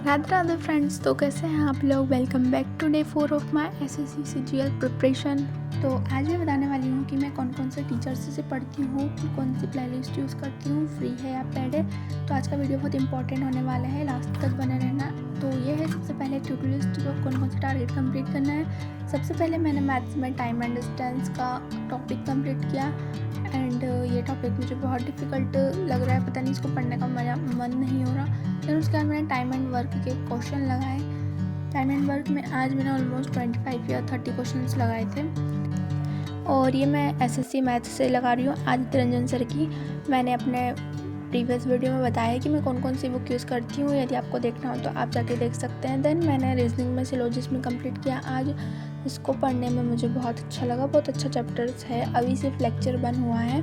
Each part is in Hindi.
राधे राधे फ्रेंड्स। तो कैसे हैं आप लोग। Welcome back to day 4 of my SSC CGL preparation. तो आज मैं बताने वाली हूँ कि मैं कौन कौन से टीचर्स से पढ़ती हूँ, कौन सी प्लेलिस्ट यूज़ करती हूँ, फ्री है या पेड है। तो आज का वीडियो बहुत इंपॉर्टेंट होने वाला है, लास्ट तक बने रहना। तो ये है सबसे पहले टू डू लिस्ट, जो कौन कौन से टारगेट कंप्लीट करना है। सबसे पहले मैंने मैथ्स में टाइम एंड डिस्टेंस का टॉपिक कंप्लीट किया एंड ये टॉपिक मुझे बहुत डिफ़िकल्ट लग रहा है, पता नहीं इसको पढ़ने का मन नहीं हो रहा। फिर उसके बाद मैंने टाइम एंड वर्क के क्वेश्चन लगाए। टाइम एंड वर्क में आज मैंने ऑलमोस्ट 25 या 30 क्वेश्चंस लगाए थे और ये मैं एसएससी मैथ्स से लगा रही हूँ आदित्य रंजन सर की। मैंने अपने प्रीवियस वीडियो में बताया है कि मैं कौन कौन सी बुक यूज़ करती हूँ, यदि आपको देखना हो तो आप जाके देख सकते हैं। देन मैंने रीजनिंग में सिलोजिज्म कंप्लीट किया आज। इसको पढ़ने में मुझे बहुत अच्छा लगा, बहुत अच्छा चैप्टर्स है, अभी सिर्फ लेक्चर 1 हुआ है।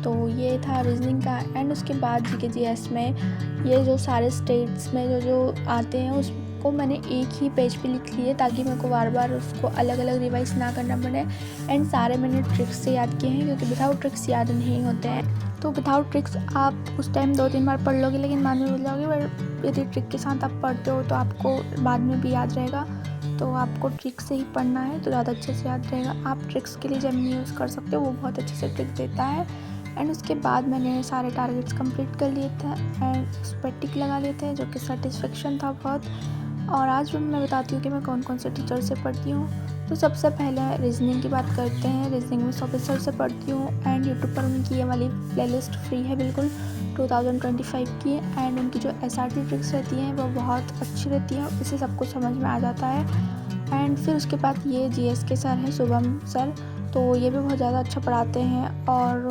तो ये था रीजनिंग का। एंड उसके बाद जीके जीएस में ये जो सारे स्टेट्स में जो आते हैं उसको मैंने एक ही पेज पे लिख लिए ताकि मेरे को बार बार उसको अलग अलग रिवाइज ना करना पड़े। एंड सारे मैंने ट्रिक्स से याद किए हैं क्योंकि विदाउट ट्रिक्स याद नहीं होते हैं। तो विदाउट ट्रिक्स आप उस टाइम 2-3 बार पढ़ लोगे लेकिन बाद में भूल जाओगे, बट यदि ट्रिक के साथ आप पढ़ते हो तो आपको बाद में भी याद रहेगा। तो आपको ट्रिक से ही पढ़ना है तो ज़्यादा अच्छे से याद रहेगा। आप ट्रिक्स के लिए जेमिनी यूज़ कर सकते हो, वो बहुत अच्छे से ट्रिक देता है। एंड उसके बाद मैंने सारे टारगेट्स कंप्लीट कर लिए थे एंड उस पर टिक लगा लिए थे, जो कि सेटिस्फेक्शन था बहुत। और आज मैं बताती हूँ कि मैं कौन कौन से टीचर से पढ़ती हूँ। तो सबसे पहले रीजनिंग की बात करते हैं। रीजनिंग में सोफी सर से पढ़ती हूँ एंड यूट्यूब पर उनकी ये वाली प्लेलिस्ट फ्री है बिल्कुल 2025 की। एंड उनकी जो एसआरटी ट्रिक्स रहती हैं वो बहुत अच्छी रहती है, इससे सब कुछ समझ में आ जाता है। एंड फिर उसके बाद ये जीएस के सर हैं शुभम सर, तो ये भी बहुत ज़्यादा अच्छा पढ़ाते हैं और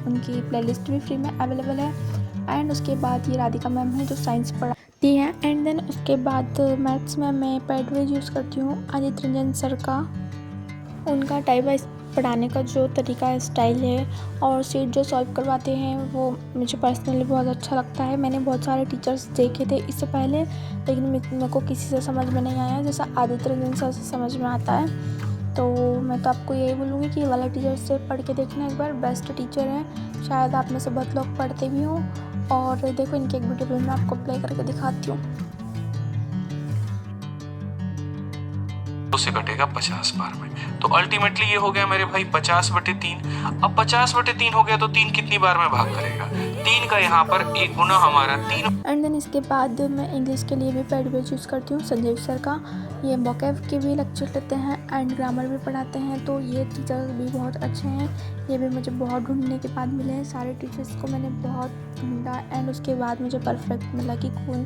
उनकी प्लेलिस्ट भी फ्री में अवेलेबल है। एंड उसके बाद ये राधिका मैम है जो साइंस पढ़ाती हैं। एंड देन उसके बाद मैथ्स में मैं पैडवेज यूज़ करती हूँ आदित्य रंजन सर का। उनका टाइप वाइज पढ़ाने का जो तरीका है, स्टाइल है और सीट जो सॉल्व करवाते हैं वो मुझे पर्सनली बहुत अच्छा लगता है। मैंने बहुत सारे टीचर्स देखे थे इससे पहले लेकिन मेरे को किसी से समझ में नहीं आया जैसा आदित्य रंजन सर से समझ में आता है। तो मैं तो आपको यही बोलूँगी कि ये वाला टीचर से पढ़ के देखना एक बार, बेस्ट टीचर हैं। शायद आप में से बहुत लोग पढ़ते भी हों। और देखो इनकी एक वीडियो मैं आपको प्ले करके दिखाती हूँ। से कटेगा 50 बार में, तो अल्टीमेटली ये हो गया मेरे भाई 50/3। अब 50/3 हो गया तो 3 कितनी बार में भाग करेगा, 3 का यहाँ पर एक गुना हमारा 3। एंड देन इसके बाद मैं इंग्लिश के लिए भी पैडवेज यूज़ करती हूँ संजीव सर का। ये वोकैब के भी लेक्चर लेते हैं एंड ग्रामर भी पढ़ाते हैं, तो ये टीचर भी बहुत अच्छे हैं। ये भी मुझे बहुत ढूंढने के बाद मिले हैं, सारे टीचर्स को मैंने बहुत ढूंढा एंड उसके बाद मुझे परफेक्ट मिला कि कौन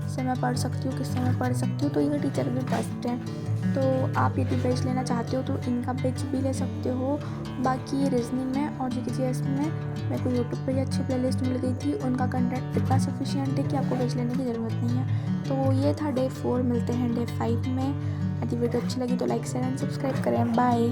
से मैं पढ़ सकती हूँ, किससे मैं पढ़ सकती हूँ। तो ये टीचर भी बेस्ट हैं। तो आप यदि बैच लेना चाहते हो तो इनका बैच भी ले सकते हो। बाकी रीजनिंग में और जीके में मेरे को यूट्यूब पे ही अच्छी प्लेलिस्ट मिल गई थी, उनका कंटेंट इतना सफिशिएंट है कि आपको बैच लेने की ज़रूरत नहीं है। तो ये था डे 4, मिलते हैं डे 5 में। यदि वीडियो अच्छी लगी तो लाइक शेयर एंड सब्सक्राइब करें। बाय।